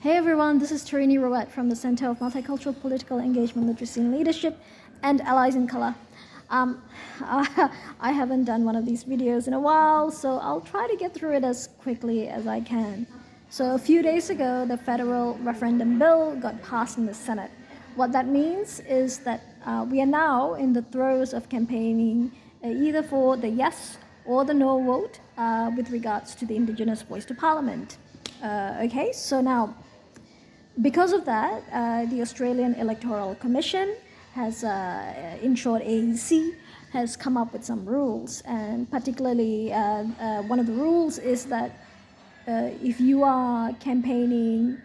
Hey everyone, this is Tarini Rouet from the Center of Multicultural Political Engagement, Literacy and Leadership and Allies in Color. I haven't done one of these videos in a while, so I'll try to get through it as quickly as I can. So a few days ago, the federal referendum bill got passed in the Senate. What that means is that we are now in the throes of campaigning either for the yes or the no vote with regards to the Indigenous voice to Parliament. Okay, so now, because of that, the Australian Electoral Commission has, in short AEC, has come up with some rules, and particularly one of the rules is that if you are campaigning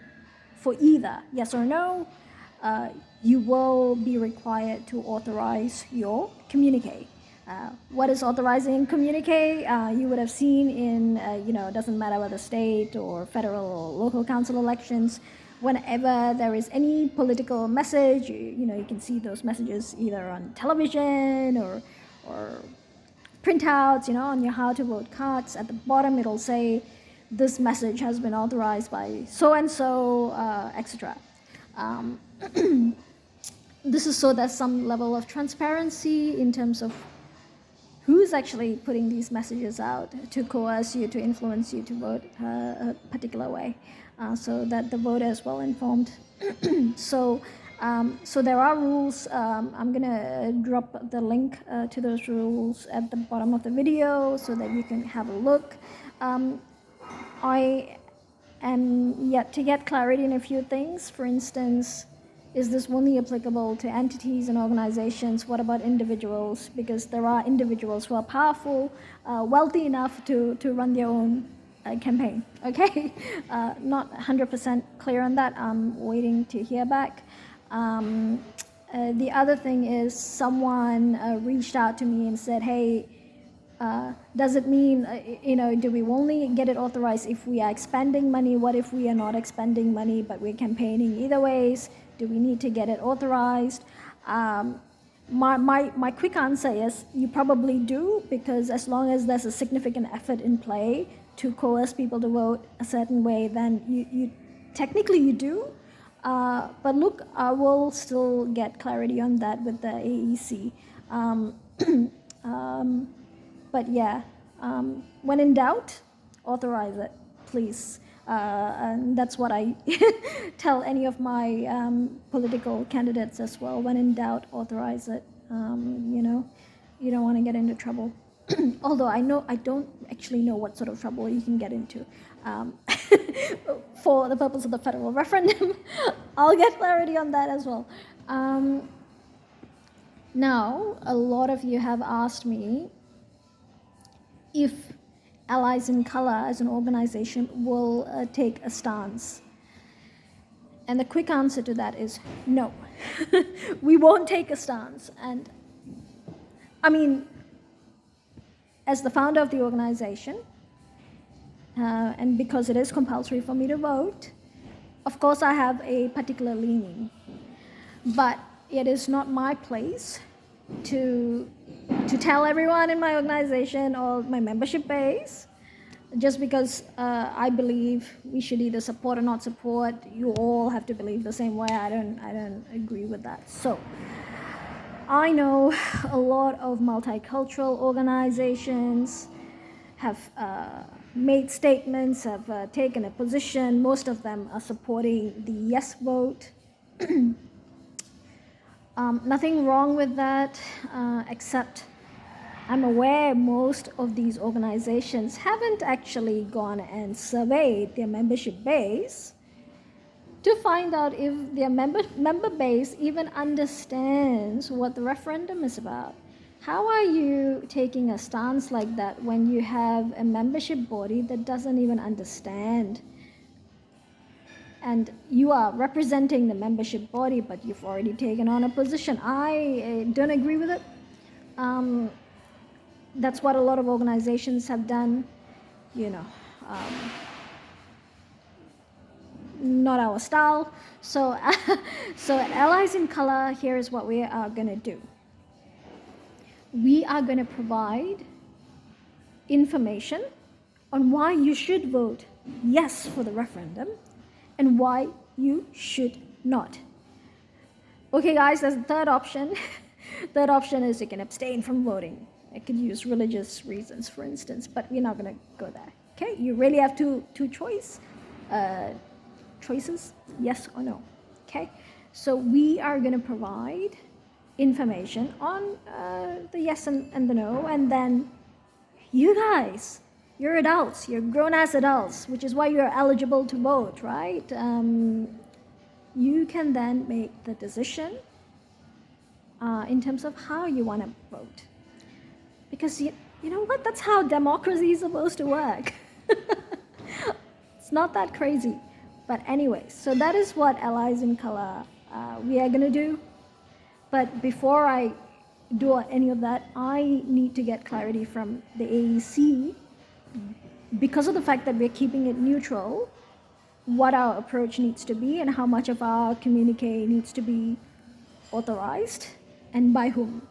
for either yes or no, you will be required to authorize your communique. What is authorizing communique? You would have seen in, it doesn't matter whether state or federal or local council elections, whenever there is any political message, you can see those messages either on television or printouts, on your how to vote cards. At the bottom, it'll say, this message has been authorized by so-and-so, etc. This is so there's some level of transparency in terms of who's actually putting these messages out to coerce you, to influence you to vote a particular way, so that the voter is well informed. So there are rules. I'm gonna drop the link to those rules at the bottom of the video so that you can have a look. I am yet to get clarity in a few things. For instance, is this only applicable to entities and organizations? What about individuals? Because there are individuals who are powerful, wealthy enough to run their own campaign, okay? Not 100% clear on that. I'm waiting to hear back. The other thing is someone reached out to me and said, hey, does it mean, do we only get it authorized if we are expending money? What if we are not expending money but we're campaigning either ways? Do we need to get it authorized? My quick answer is you probably do, because as long as there's a significant effort in play to coerce people to vote a certain way, then you technically you do. But look, I will still get clarity on that with the AEC. But yeah, when in doubt, authorize it, please. And that's what I tell any of my political candidates as well. When in doubt, authorize it. You don't want to get into trouble. Although I don't actually know what sort of trouble you can get into. For the purpose of the federal referendum, I'll get clarity on that as well. Now, a lot of you have asked me if Allies in Color as an organization will take a stance. And the quick answer to that is no. We won't take a stance. And I mean, as the founder of the organization, and because it is compulsory for me to vote, of course I have a particular leaning. But it is not my place to tell everyone in my organization or my membership base, just because I believe we should either support or not support. You all have to believe the same way. I don't agree with that. So I know a lot of multicultural organizations have made statements, have taken a position. Most of them are supporting the yes vote. Nothing wrong with that, except I'm aware most of these organizations haven't actually gone and surveyed their membership base to find out if their member base even understands what the referendum is about. How are you taking a stance like that when you have a membership body that doesn't even understand? And you are representing the membership body, but you've already taken on a position. I don't agree with it. That's what a lot of organizations have done, not our style. So, so at Allies in Color, here is what we are going to do. We are going to provide information on why you should vote yes for the referendum, and why you should not. Okay, guys, that's the third option. Third option is you can abstain from voting. I could use religious reasons, for instance, but we're not going to go there. Okay, you really have two choices, yes or no. Okay, so we are going to provide information on the yes and the no, and then you guys, you're adults, you're grown-ass adults, which is why you're eligible to vote, right? You can then make the decision in terms of how you want to vote. Because you know what? That's how democracy is supposed to work. It's not that crazy. But anyway, so that is what Allies in Color we are going to do. But before I do any of that, I need to get clarity from the AEC, because of the fact that we're keeping it neutral, what our approach needs to be and how much of our communique needs to be authorized and by whom.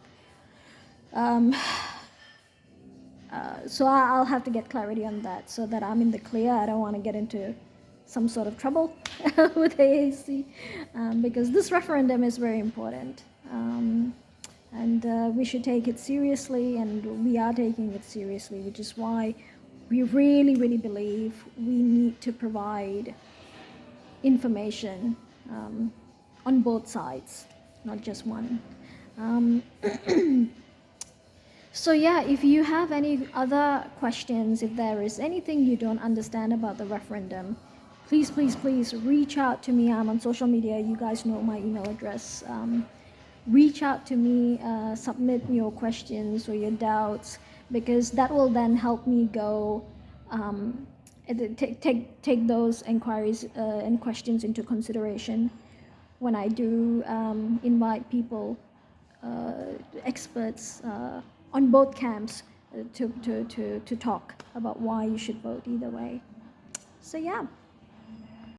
So I'll have to get clarity on that so that I'm in the clear. I don't want to get into some sort of trouble with AAC, because this referendum is very important, and we should take it seriously, and we are taking it seriously, which is why we really, really believe we need to provide information on both sides, not just one. So yeah, if you have any other questions, if there is anything you don't understand about the referendum, please reach out to me. I'm on social media. You guys know my email address. Reach out to me, submit your questions or your doubts, because that will then help me go take those inquiries and questions into consideration when I do invite people, experts on both camps to talk about why you should vote either way. So yeah.